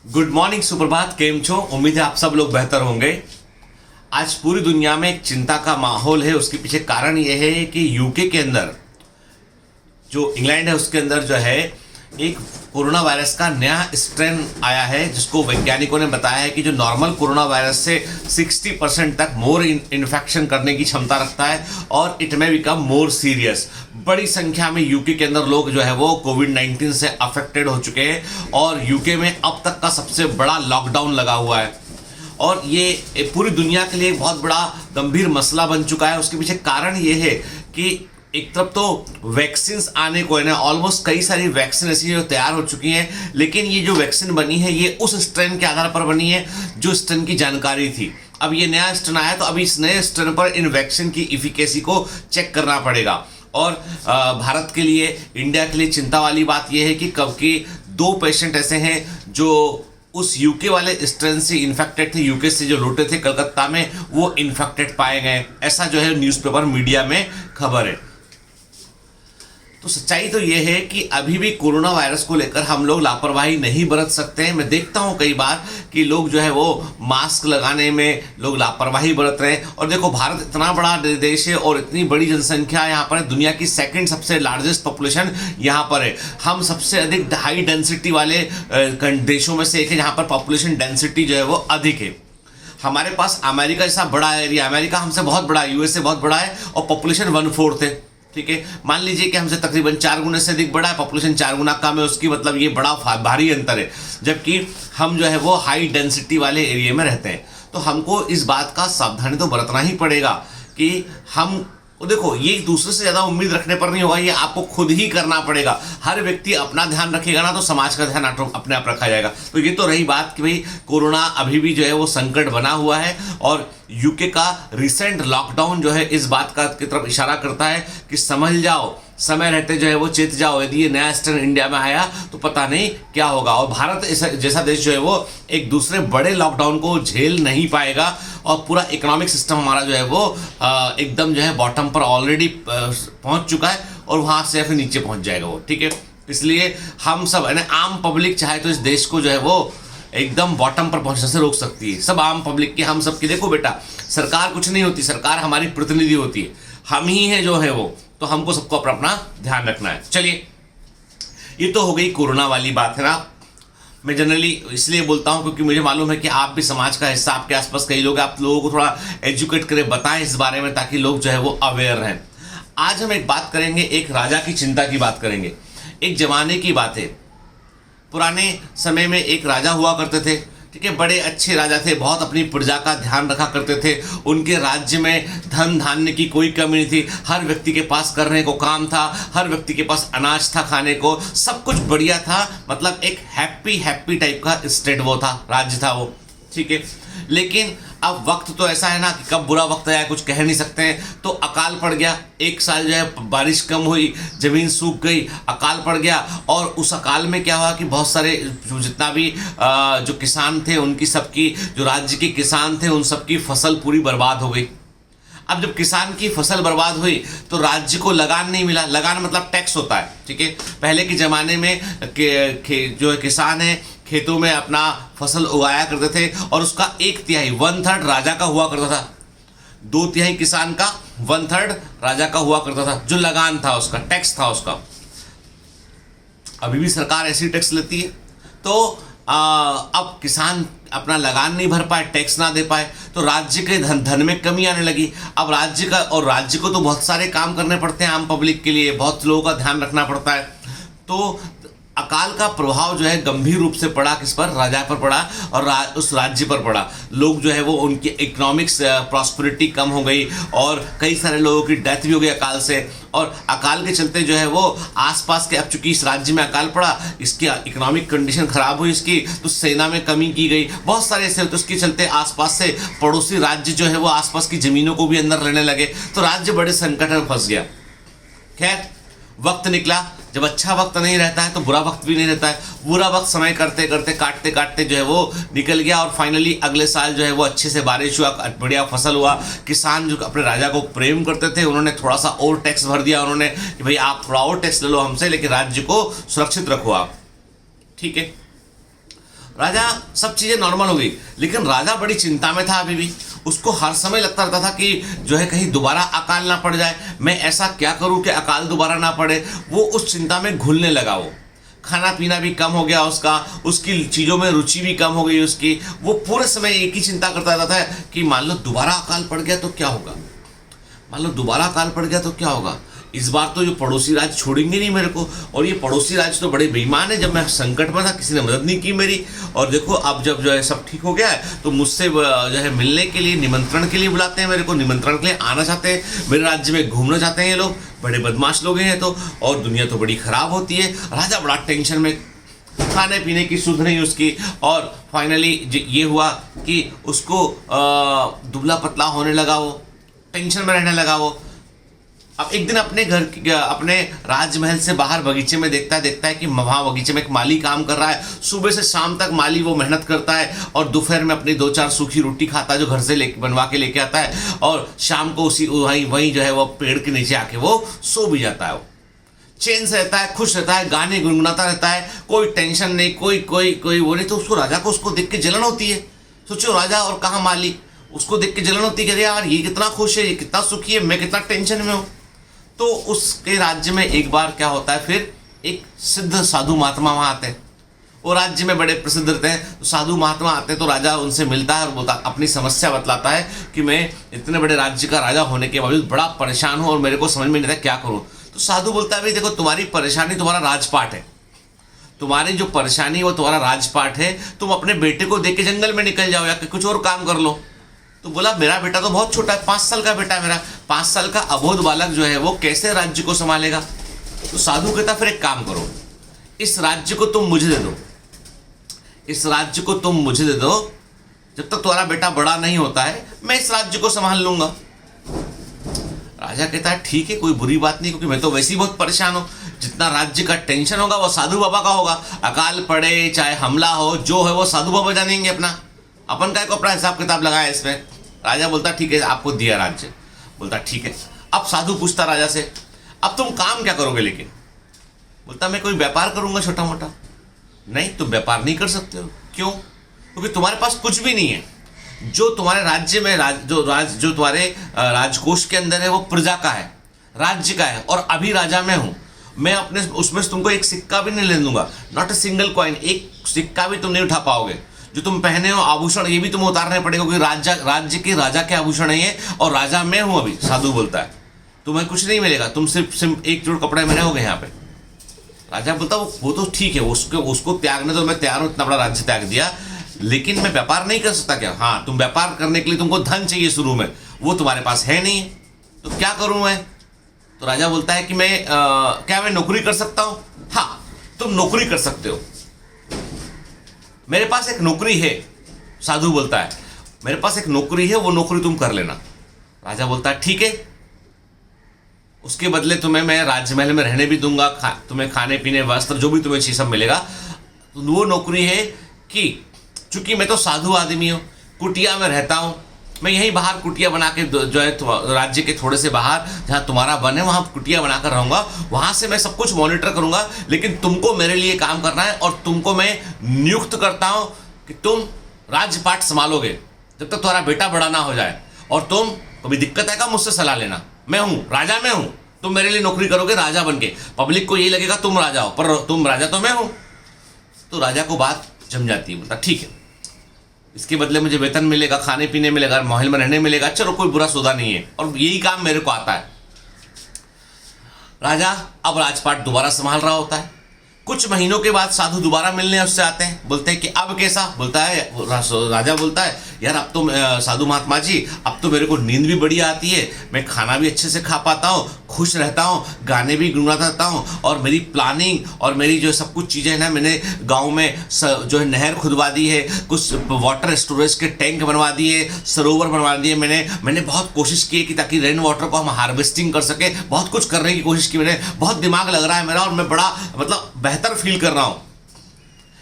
Good morning, सुप्रभात, केम छो। उम्मीद है आप सब लोग बेहतर होंगे। आज पूरी दुनिया में एक चिंता का माहौल है। उसके पीछे कारण यह है कि यूके के अंदर, जो इंग्लैंड है उसके अंदर जो है एक कोरोना वायरस का नया स्ट्रेन आया है, जिसको वैज्ञानिकों ने बताया है कि जो नॉर्मल कोरोना वायरस से 60% तक मोर इन्फेक्शन करने की क्षमता रखता है और इट में बिकम मोर सीरियस। बड़ी संख्या में यूके के अंदर लोग जो है वो कोविड-19 से अफेक्टेड हो चुके हैं और यूके में अब तक का सबसे बड़ा लॉकडाउन लगा हुआ है और ये पूरी दुनिया के लिए एक बहुत बड़ा गंभीर मसला बन चुका है। उसके पीछे कारण ये है कि एक तरफ तो वैक्सीन आने को है ना, ऑलमोस्ट कई सारी वैक्सीन ऐसी जो तैयार हो चुकी हैं, लेकिन ये जो वैक्सीन बनी है ये उस स्ट्रेन के आधार पर बनी है जो स्ट्रेन की जानकारी थी। अब ये नया स्ट्रेन आया तो अभी इस नए स्ट्रेन पर इन वैक्सीन की इफिकेसी को चेक करना पड़ेगा। और भारत के लिए, इंडिया के लिए चिंता वाली बात यह है कि कब की 2 पेशेंट ऐसे हैं जो उस यूके वाले स्ट्रेन से इन्फेक्टेड थे, यूके से जो लौटे थे कलकत्ता में, वो इन्फेक्टेड पाए गए। ऐसा जो है न्यूज़पेपर मीडिया में खबर है। तो सच्चाई तो ये है कि अभी भी कोरोना वायरस को लेकर हम लोग लापरवाही नहीं बरत सकते हैं। मैं देखता हूँ कई बार कि लोग जो है वो मास्क लगाने में लोग लापरवाही बरत रहे हैं। और देखो, भारत इतना बड़ा देश है और इतनी बड़ी जनसंख्या यहाँ पर है, दुनिया की सेकंड सबसे लार्जेस्ट पॉपुलेशन यहाँ पर है। हम सबसे अधिक हाई डेंसिटी वाले देशों में से एक है जहाँ पर पॉपुलेशन डेंसिटी जो है वो अधिक है। हमारे पास अमेरिका जैसा बड़ा एरिया, अमेरिका हमसे बहुत बड़ा है, यूएसए बहुत बड़ा है और पॉपुलेशन 1/4 है। ठीक है, मान लीजिए कि हमसे तकरीबन 4 गुना से अधिक बड़ा है, पॉपुलेशन 4 गुना कम है उसकी, मतलब ये बड़ा भारी अंतर है। जबकि हम जो है वो हाई डेंसिटी वाले एरिया में रहते हैं। तो हमको इस बात का सावधानी तो बरतना ही पड़ेगा कि हम देखो, ये दूसरे से ज़्यादा उम्मीद रखने पर नहीं होगा, ये आपको खुद ही करना पड़ेगा। हर व्यक्ति अपना ध्यान रखेगा ना तो समाज का ध्यान अपने आप रखा जाएगा। तो ये तो रही बात कि भाई कोरोना अभी भी जो है वो संकट बना हुआ है और यूके का रिसेंट लॉकडाउन जो है इस बात का की तरफ इशारा करता है कि समझ जाओ, समय रहते जो है वो चेत जाओ। यदि ये नया स्ट्रेन इंडिया में आया तो पता नहीं क्या होगा। और भारत जैसा देश जो है वो एक दूसरे बड़े लॉकडाउन को झेल नहीं पाएगा और पूरा इकोनॉमिक सिस्टम हमारा जो है वो एकदम जो है बॉटम पर ऑलरेडी पहुंच चुका है और वहां से फिर नीचे पहुंच जाएगा वो। ठीक है, इसलिए हम सब है ना, आम पब्लिक चाहे तो इस देश को जो है वो एकदम बॉटम पर पहुंचने से रोक सकती है। सब आम पब्लिक की, हम सब की। देखो बेटा, सरकार कुछ नहीं होती, सरकार हमारी प्रतिनिधि होती है, हम ही हैं जो है वो। तो हमको सबको अपना ध्यान रखना है। चलिए, ये तो हो गई कोरोना वाली बात है ना। मैं जनरली इसलिए बोलता हूँ क्योंकि मुझे मालूम है कि आप भी समाज का हिस्सा, आपके आसपास कई लोग, आप लोगों को थोड़ा एजुकेट करें, बताएं इस बारे में, ताकि लोग जो है वो अवेयर रहें। आज हम एक बात करेंगे, एक राजा की चिंता की बात करेंगे। एक जमाने की बात है, पुराने समय में एक राजा हुआ करते थे। ठीक है, बड़े अच्छे राजा थे, बहुत अपनी प्रजा का ध्यान रखा करते थे। उनके राज्य में धन धान्य की कोई कमी नहीं थी, हर व्यक्ति के पास करने को काम था, हर व्यक्ति के पास अनाज था खाने को, सब कुछ बढ़िया था। मतलब एक हैप्पी टाइप का स्टेट वो था, राज्य था वो। ठीक है, लेकिन अब वक्त तो ऐसा है ना कि कब बुरा वक्त आया कुछ कह नहीं सकते हैं। तो अकाल पड़ गया, एक साल जो है बारिश कम हुई, जमीन सूख गई, अकाल पड़ गया। और उस अकाल में क्या हुआ कि बहुत सारे जितना भी जो किसान थे उनकी, सबकी, जो राज्य के किसान थे उन सबकी फसल पूरी बर्बाद हो गई। अब जब किसान की फसल बर्बाद हुई तो राज्य को लगान नहीं मिला। लगान मतलब टैक्स होता है। ठीक है, पहले के ज़माने में जो किसान है खेतों में अपना फसल उगाया करते थे और उसका 1/3 1/3 राजा का हुआ करता था, 2/3 किसान का, 1/3 राजा का हुआ करता था, जो लगान था उसका, टैक्स था उसका। अभी भी सरकार ऐसी टैक्स लेती है। तो अब किसान अपना लगान नहीं भर पाए, टैक्स ना दे पाए, तो राज्य के धन में कमी आने लगी। अब राज्य को तो बहुत सारे काम करने पड़ते हैं आम पब्लिक के लिए, बहुत लोगों का ध्यान रखना पड़ता है। तो अकाल का प्रभाव जो है गंभीर रूप से पड़ा, किस पर? राजा पर पड़ा और उस राज्य पर पड़ा। लोग जो है वो, उनकी इकोनॉमिक्स प्रॉस्पेरिटी कम हो गई और कई सारे लोगों की डेथ भी हो गई अकाल से। और अकाल के चलते जो है वो आसपास के, अब चूंकि इस राज्य में अकाल पड़ा, इसकी इकोनॉमिक कंडीशन खराब हुई इसकी, तो सेना में कमी की गई, बहुत सारे ऐसे। तो उसके चलते आसपास से पड़ोसी राज्य जो है वो आसपास की जमीनों को भी अंदर लेने लगे, तो राज्य बड़े संकट में फंस गया। खैर, वक्त निकला। जब अच्छा वक्त नहीं रहता है तो बुरा वक्त भी नहीं रहता है। बुरा वक्त समय करते करते, काटते काटते जो है वो निकल गया और फाइनली अगले साल जो है वो अच्छे से बारिश हुआ, बढ़िया फसल हुआ। किसान जो अपने राजा को प्रेम करते थे, उन्होंने थोड़ा सा और टैक्स भर दिया उन्होंने कि भाई आप थोड़ा और टैक्स ले लो हमसे, लेकिन राज्य को सुरक्षित रखो आप। ठीक है, राजा सब चीज़ें नॉर्मल हो गई, लेकिन राजा बड़ी चिंता में था अभी भी। उसको हर समय लगता रहता था कि जो है कहीं दोबारा अकाल ना पड़ जाए, मैं ऐसा क्या करूं कि अकाल दोबारा ना पड़े। वो उस चिंता में घुलने लगा। वो खाना पीना भी कम हो गया उसका, उसकी चीज़ों में रुचि भी कम हो गई उसकी। वो पूरे समय एक ही चिंता करता रहता था कि मान लो दोबारा अकाल पड़ गया तो क्या होगा, मान लो दोबारा अकाल पड़ गया तो क्या होगा। इस बार तो जो पड़ोसी राज्य छोड़ेंगे नहीं मेरे को, और ये पड़ोसी राज्य तो बड़े बेईमान है। जब मैं संकट में था किसी ने मदद नहीं की मेरी, और देखो अब जब जो है सब ठीक हो गया है तो मुझसे जो है मिलने के लिए, निमंत्रण के लिए बुलाते हैं मेरे को, निमंत्रण के लिए आना चाहते हैं, मेरे राज्य में घूमना चाहते हैं। ये लोग बड़े बदमाश लोग हैं तो, और दुनिया तो बड़ी खराब होती है। राजा बड़ा टेंशन में, खाने पीने की सुध नहीं उसकी, और फाइनली ये हुआ कि उसको दुबला पतला होने लगा, वो टेंशन में रहने लगा। वो अब एक दिन अपने राजमहल से बाहर बगीचे में देखता है कि वहाँ बगीचे में एक माली काम कर रहा है। सुबह से शाम तक माली वो मेहनत करता है, और दोपहर में अपनी 2-4 सूखी रोटी खाता है जो घर से बनवा के लेके आता है, और शाम को वहीं जो है वो पेड़ के नीचे आके वो सो भी जाता है। वो चैन से रहता है, खुश रहता है, गाने गुनगुनाता रहता है, कोई टेंशन नहीं, कोई वो नहीं। तो उसको राजा को उसको देख के जलन होती है। सोचो राजा और कहाँ माली, उसको देख के जलन होती है कि यार ये कितना खुश है, ये कितना सुखी है, मैं कितना टेंशन में हूँ। तो उसके राज्य में एक बार क्या होता है, फिर एक सिद्ध साधु महात्मा वहाँ आते हैं। वो राज्य में बड़े प्रसिद्ध रहते हैं। तो साधु महात्मा आते हैं तो राजा उनसे मिलता है और बोलता, अपनी समस्या बतलाता है कि मैं इतने बड़े राज्य का राजा होने के बावजूद बड़ा परेशान हूँ और मेरे को समझ में नहीं आता क्या करूँ। तो साधु बोलता है, भाई देखो तुम्हारी परेशानी तुम्हारा राजपाट है, तुम्हारी जो परेशानी वो तुम्हारा राजपाट है। तुम अपने बेटे को देख के जंगल में निकल जाओ या कुछ और काम कर लो। तो बोला मेरा बेटा तो बहुत छोटा है, 5 साल का बेटा है मेरा, 5 साल का अबोध बालक जो है वो कैसे राज्य को संभालेगा। तो साधु कहता फिर एक काम करो, इस राज्य को तुम मुझे दे दो, इस राज्य को तुम मुझे दे दो, जब तक तुम्हारा बेटा बड़ा नहीं होता है मैं इस राज्य को संभाल लूंगा। राजा कहता है ठीक है, कोई बुरी बात नहीं, क्योंकि मैं तो वैसे ही बहुत परेशान हूँ। जितना राज्य का टेंशन होगा वो साधु बाबा का होगा, अकाल पड़े चाहे हमला हो जो है वो साधु बाबा जानेंगे अपना, अपन का को अपना हिसाब किताब लगाया इसमें। राजा बोलता ठीक है, आपको दिया राज्य। बोलता ठीक है। अब साधु पूछता राजा से, अब तुम काम क्या करोगे लेकिन। बोलता मैं कोई व्यापार करूंगा छोटा मोटा। नहीं, तुम व्यापार नहीं कर सकते हो। क्यों? क्योंकि तुम्हारे पास कुछ भी नहीं है। जो तुम्हारे राज्य में जो तुम्हारे राजकोष के अंदर है वो प्रजा का है, राज्य का है, और अभी राजा मैं हूं। मैं अपने उसमें से तुमको एक सिक्का भी नहीं ले दूंगा, नॉट ए सिंगल कॉइन, एक सिक्का भी तुम नहीं उठा पाओगे। जो तुम पहने हो आभूषण ये भी तुम्हें उतारने पड़ेगा, क्योंकि राज्य के राजा के आभूषण है ये, और राजा मैं हूं अभी। साधु बोलता है तुम्हें कुछ नहीं मिलेगा, तुम सिर्फ एक जोड़ कपड़े में रहोगे यहाँ पे। राजा बोलता वो तो ठीक है, उसको त्यागने तो मैं तैयार हूं, इतना बड़ा राज्य त्याग दिया, लेकिन मैं व्यापार नहीं कर सकता क्या। हाँ, तुम व्यापार करने के लिए तुमको धन चाहिए शुरू में, वो तुम्हारे पास है नहीं, तो क्या करूं मैं। तो राजा बोलता है कि क्या मैं नौकरी कर सकता हूं। हाँ, तुम नौकरी कर सकते हो, मेरे पास एक नौकरी है। साधु बोलता है मेरे पास एक नौकरी है, वो नौकरी तुम कर लेना। राजा बोलता है ठीक है, उसके बदले तुम्हें मैं राजमहल में रहने भी दूंगा, तुम्हें खाने पीने वस्त्र जो भी तुम्हें चीज सब मिलेगा। तो वो नौकरी है कि चूंकि मैं तो साधु आदमी हूँ, कुटिया में रहता हूँ, मैं यहीं बाहर कुटिया बना के जो है राज्य के थोड़े से बाहर जहाँ तुम्हारा वन है वहाँ कुटिया बनाकर रहूँगा, वहाँ से मैं सब कुछ मॉनिटर करूँगा, लेकिन तुमको मेरे लिए काम करना है, और तुमको मैं नियुक्त करता हूँ कि तुम राजपाट संभालोगे जब तक तुम्हारा बेटा बड़ा ना हो जाए, और तुम कभी दिक्कत आएगा मुझसे सलाह लेना। मैं हूँ राजा, मैं हूँ, तुम मेरे लिए नौकरी करोगे राजा बन के, पब्लिक को यही लगेगा तुम राजा हो, पर तुम राजा तो मैं हूँ। तो राजा को बात जम जाती है, बोलता ठीक है, इसके बदले मुझे वेतन मिलेगा, खाने पीने मिलेगा, महल में रहने मिलेगा, चलो कोई बुरा सौदा नहीं है, और यही काम मेरे को आता है। राजा अब राजपाट दोबारा संभाल रहा होता है। कुछ महीनों के बाद साधु दोबारा मिलने उससे आते हैं, बोलते हैं कि अब कैसा। बोलता है राजा बोलता है यार अब तो साधु महात्मा जी अब तो मेरे को नींद भी बढ़िया आती है, मैं खाना भी अच्छे से खा पाता हूँ, खुश रहता हूँ, गाने भी गुनगुनाता रहता हूँ, और मेरी प्लानिंग और मेरी जो सब कुछ चीज़ें हैं ना, मैंने गाँव में जो है नहर खुदवा दी है, कुछ वाटर स्टोरेज के टैंक बनवा दिए, सरोवर बनवा दिए, मैंने बहुत कोशिश की है कि ताकि रेन वाटर को हम हार्वेस्टिंग कर सके, बहुत कुछ करने की कोशिश की मैंने, बहुत दिमाग लग रहा है मेरा, और मैं बड़ा मतलब बेहतर फील कर रहा हूं।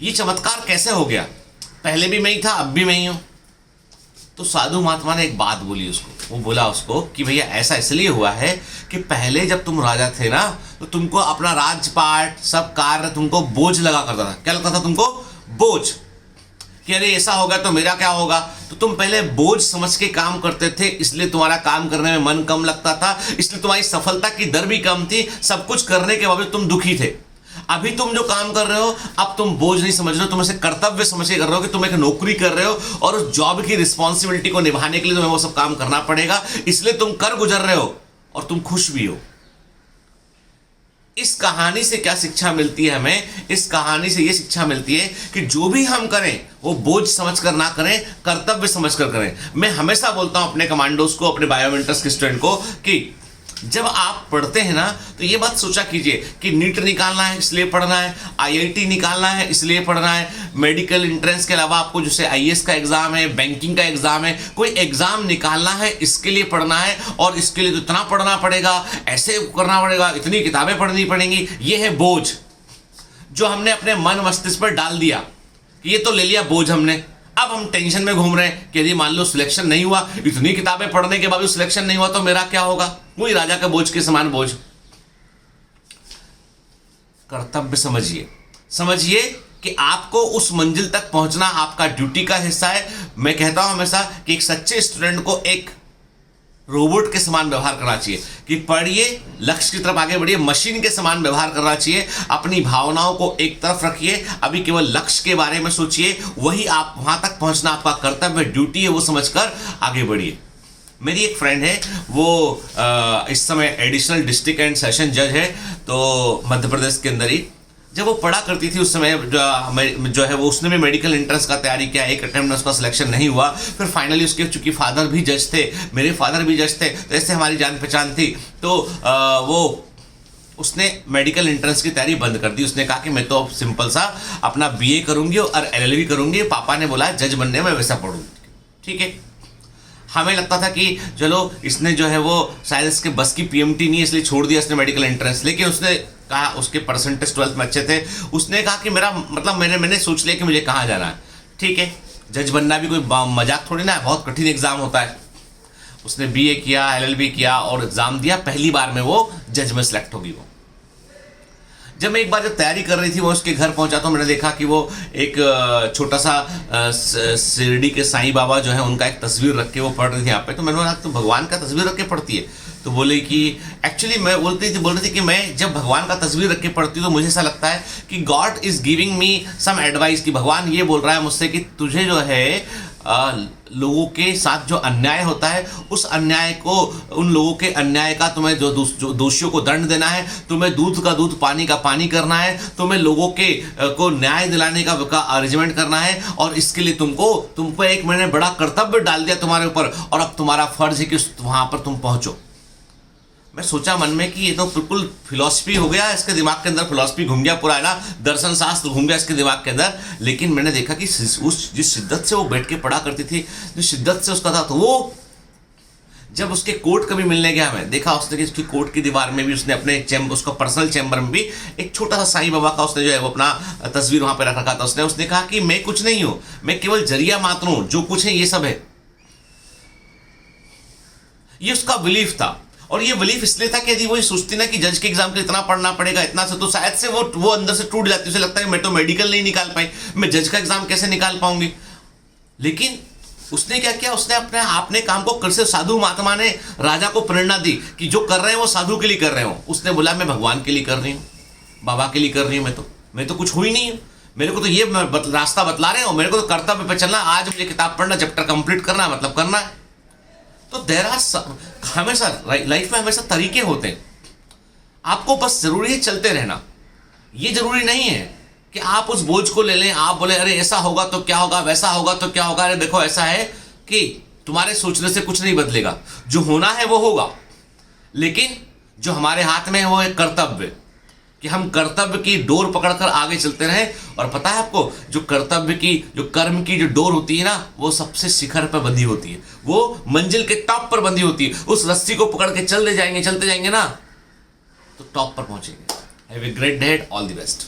ये चमत्कार कैसे हो गया, पहले भी मैं ही था अब भी मैं ही हूं। तो साधु महात्मा ने एक बात बोली उसको, वो बोला उसको कि भैया ऐसा इसलिए हुआ है कि पहले जब तुम राजा थे ना, तो तुमको अपना राजपाट सब कार्य तुमको बोझ लगा करता था। क्या लगता था तुमको? बोझ। कि अरे ऐसा होगा तो मेरा क्या होगा। तो तुम पहले बोझ समझ के काम करते थे, इसलिए तुम्हारा काम करने में मन कम लगता था, इसलिए तुम्हारी सफलता की दर भी कम थी, सब कुछ करने के बावजूद तुम दुखी थे। अभी तुम जो काम कर रहे हो, अब तुम बोझ नहीं समझ रहे हो, तुम इसे कर्तव्य समझ के कर रहे हो कि तुम एक नौकरी कर रहे हो और उस जॉब की रिस्पॉन्सिबिलिटी को निभाने के लिए तुम्हें वो सब काम करना पड़ेगा, इसलिए तुम कर गुजर रहे हो और तुम खुश भी हो। इस कहानी से क्या शिक्षा मिलती है हमें? इस कहानी से यह शिक्षा मिलती है कि जो भी हम करें वो बोझ समझकर ना करें, कर्तव्य समझकर करें। मैं हमेशा बोलता हूं अपने कमांडोज को, अपने बायोमेंटर्स के स्टूडेंट को कि जब आप पढ़ते हैं ना तो ये बात सोचा कीजिए कि नीट निकालना है इसलिए पढ़ना है, आईआईटी निकालना है इसलिए पढ़ना है, मेडिकल एंट्रेंस के अलावा आपको जैसे आईएएस का एग्जाम है, बैंकिंग का एग्जाम है, कोई एग्जाम निकालना है इसके लिए पढ़ना है और इसके लिए तो इतना पढ़ना पड़ेगा, ऐसे करना पड़ेगा, इतनी किताबें पढ़नी पड़ेंगी। ये है बोझ जो हमने अपने मन मस्तिष्क पर डाल दिया कि ये तो ले लिया बोझ हमने। अब हम टेंशन में घूम रहे हैं कि यदि मान लो सिलेक्शन नहीं हुआ, इतनी किताबें पढ़ने के बावजूद सिलेक्शन नहीं हुआ तो मेरा क्या होगा। वही राजा का बोझ के समान बोझ। कर्तव्य समझिए, समझिए कि आपको उस मंजिल तक पहुंचना आपका ड्यूटी का हिस्सा है। मैं कहता हूं हमेशा कि एक सच्चे स्टूडेंट को एक रोबोट के समान व्यवहार करना चाहिए कि पढ़िए, लक्ष्य की तरफ आगे बढ़िए, मशीन के समान व्यवहार करना चाहिए। अपनी भावनाओं को एक तरफ रखिए, अभी केवल लक्ष्य के बारे में सोचिए, वही आप वहां तक पहुंचना आपका कर्तव्य ड्यूटी है, वो समझकर आगे बढ़िए। मेरी एक फ्रेंड है, वो इस समय एडिशनल डिस्ट्रिक्ट एंड सेशन जज है, तो मध्य प्रदेश के अंदर ही। जब वो पढ़ा करती थी उस समय जो है वो उसने भी मेडिकल एंट्रेंस का तैयारी किया, एक अटेम्प्ट में उसका सिलेक्शन नहीं हुआ, फिर फाइनली उसके चूंकि फादर भी जज थे, मेरे फादर भी जज थे, तो ऐसे हमारी जान पहचान थी, तो वो उसने मेडिकल एंट्रेंस की तैयारी बंद कर दी। उसने कहा कि मैं तो सिंपल सा अपना बीए करूंगी और एलएलबी करूंगी, पापा ने बोला जज बनने में वैसा पढ़ूंगी। ठीक है, हमें लगता था कि चलो इसने जो है वो शायद इसके बस की पीएमटी नहीं है इसलिए छोड़ दिया इसने मेडिकल एंट्रेंस। लेकिन उसने कहा, उसके परसेंटेज 12th में अच्छे थे, उसने कहा कि मेरा मतलब मैंने सोच लिया कि मुझे कहाँ जाना है। ठीक है, जज बनना भी कोई मजाक थोड़ी ना है, बहुत कठिन एग्जाम होता है। उसने बीए किया, एलएलबी किया और एग्जाम दिया, पहली बार में वो जज में सेलेक्ट होगी। वो जब मैं एक बार जब तैयारी कर रही थी, वो उसके घर पहुंचा तो मैंने देखा कि वो एक छोटा सा शिरडी के साईं बाबा जो है उनका एक तस्वीर रख के वो पढ़ रही थी यहाँ पे। तो मैंने बोला तो भगवान का तस्वीर रख के पढ़ती है? तो बोले कि एक्चुअली मैं बोल रही थी कि मैं जब भगवान का तस्वीर रख के पढ़ती हूँ तो मुझे ऐसा लगता है कि God is giving me some advice, कि भगवान ये बोल रहा है मुझसे कि तुझे जो है लोगों के साथ जो अन्याय होता है उस अन्याय को, उन लोगों के अन्याय का तुम्हें जो दोषियों को दंड देना है, तुम्हें दूध का दूध पानी का पानी करना है, तुम्हें लोगों के को न्याय दिलाने का अरेंजमेंट करना है, और इसके लिए तुम पे एक मैंने बड़ा कर्तव्य डाल दिया तुम्हारे ऊपर, और अब तुम्हारा फर्ज है कि वहां पर तुम पहुंचो। मैं सोचा मन में कि ये तो बिल्कुल फिलॉसफी हो गया, इसके दिमाग के अंदर फिलॉसफी घूम गया, पूरा है ना दर्शन शास्त्र घूम गया इसके दिमाग के अंदर। लेकिन मैंने देखा कि उस जिस शिद्दत से वो बैठ के पढ़ा करती थी, जिस शिद्दत से उसका था, तो वो जब उसके कोर्ट कभी मिलने गया, मैं देखा उसने कि उसकी कोर्ट की दीवार में भी उसने अपने उसका पर्सनल चैम्बर में भी एक छोटा सा साईं बाबा का उसने जो है वो अपना तस्वीर वहां पर रख रखा था। उसने कहा कि मैं कुछ नहीं हूं, मैं केवल जरिया मात्र हूं, जो कुछ है ये सब है। ये उसका बिलीफ था, और ये बिलीफ इसलिए था कि यदि वो सोचती ना कि जज के एग्जाम के लिए इतना पढ़ना पड़ेगा, इतना से, तो शायद से वो अंदर से टूट जाती। उसे लगता है मैं तो मेडिकल नहीं निकाल पाई, मैं जज का एग्जाम कैसे निकाल पाऊंगी। लेकिन उसने क्या किया, उसने अपने काम को कर से, साधु महात्मा ने राजा को प्रेरणा दी कि जो कर रहे हैं वो साधु के लिए कर रहे हो। उसने बोला मैं भगवान के लिए कर रही हूँ, बाबा के लिए कर रही हूँ, मैं तो कुछ हुई नहीं हूँ, मेरे को तो ये रास्ता बतला रहे हो, मेरे को तो कर्तव्य पे चलना, आज मुझे किताब पढ़ना, चैप्टर कंप्लीट करना, मतलब करना है। तो देर आर हमेशा लाइफ में हमेशा तरीके होते हैं, आपको बस जरूरी है चलते रहना। ये जरूरी नहीं है कि आप उस बोझ को ले लें, आप बोले अरे ऐसा होगा तो क्या होगा, वैसा होगा तो क्या होगा। अरे देखो ऐसा है कि तुम्हारे सोचने से कुछ नहीं बदलेगा, जो होना है वो होगा, लेकिन जो हमारे हाथ में है वो एक कर्तव्य, कि हम कर्तव्य की डोर पकड़कर आगे चलते रहें। और पता है आपको, जो कर्तव्य की, जो कर्म की जो डोर होती है ना, वो सबसे शिखर पर बंधी होती है, वो मंजिल के टॉप पर बंधी होती है। उस रस्सी को पकड़ के चलते जाएंगे ना, तो टॉप पर पहुंचेंगे। Have a great day, all the best.